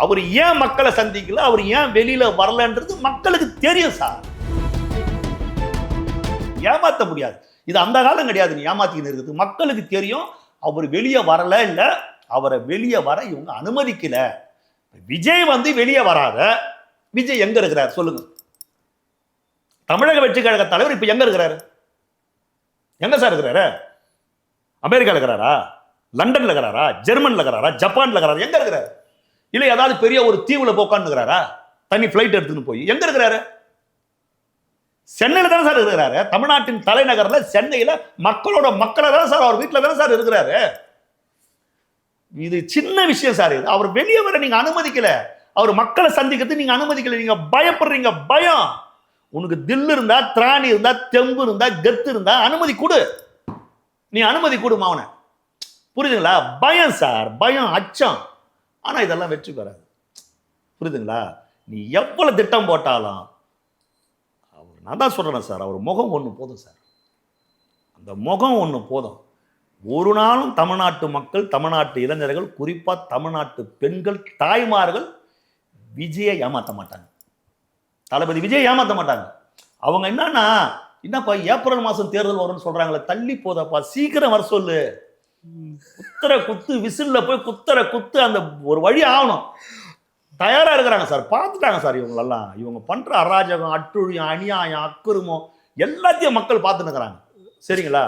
அவர் ஏன் மக்களை சந்திக்கல, அவர் ஏன் வெளியில வரலன்றது மக்களுக்கு தெரியும் சார். ஏமாத்த முடியாது. இது அந்த காலம் கிடையாது. நீ ஏமாத்தின்னு இருக்குது மக்களுக்கு தெரியும். அவர் வெளியே வரல, இல்ல அவரை வெளியே வர இவங்க அனுமதிக்கல. விஜய் வந்து வெளியே வராத விஜய் எங்க இருக்கிறார் சொல்லுங்க? தமிழக வெற்றி கழக தலைவர் இப்ப எங்க இருக்கிறாரு? எங்க சார் இருக்கிறாரு? அமெரிக்கால இருக்கிறாரா, லண்டன்ல இருக்கிறாரா, ஜெர்மன்ல இருக்கிறாரா, ஜப்பான்ல இருக்கிறாரா? எங்க இருக்கிறாரு? இல்ல ஏதாவது பெரிய ஒரு தீவுல போக்கான்னு இருக்கிறாரா? தனி பிளைட் எடுத்துன்னு போய் எங்க இருக்கிறாரு? சென்னையில தானே சார் இருக்கிறாரு. தமிழ்நாட்டின் தலைநகர்ல சென்னையில மக்களோட மக்களை தான் சார், அவர் வீட்டுல தானே சார் இருக்கிறாரு. இது சின்ன விஷயம் சார். இது அவர் வெளியே வர நீங்க அனுமதிக்கல. அவர் மக்களை சந்திக்கிறது நீங்க அனுமதிக்கல. நீங்க பயப்படுறீங்க. பயம். உனக்கு தில் இருந்தா, திராணி இருந்தா, தெம்பு இருந்தா, கெத்து இருந்தா அனுமதி கொடு. நீ அனுமதி கொடு மாவன. புரியுதுங்களா? பயம் சார், பயம், அச்சம். ஆனா இதெல்லாம் வெற்றி பெறாது. புரியுதுங்களா? நீ எவ்வளவு திட்டம் போட்டாலும் நான் தான் சொல்றேன் சார், அவர் முகம் ஒன்று போதும் சார். அந்த முகம் ஒன்று போதும். ஒரு நாளும் தமிழ்நாட்டு மக்கள், தமிழ்நாட்டு இளைஞர்கள், குறிப்பா தமிழ்நாட்டு பெண்கள், தாய்மார்கள் விஜயை ஏமாற்ற மாட்டாங்க. தளபதி விஜய் ஏமாற்ற மாட்டாங்க. அவங்க என்னப்பா ஏப்ரல் மாசம் தேர்தல் வரும்னு சொல்றாங்களே, தள்ளி போதப்பா, சீக்கிரம் வர சொல்லு. குத்துற குத்து, விசில்ல போய் குத்துற குத்து, அந்த ஒரு வழி ஆகணும். தயாரா இருக்கிறாங்க சார். பார்த்துட்டாங்க சார் இவங்களெல்லாம். இவங்க பண்ற அராஜகம், அட்டுழியம், அநியாயம், அக்குறுமம் எல்லாத்தையும் மக்கள் பார்த்துன்னு இருக்கிறாங்க. சரிங்களா?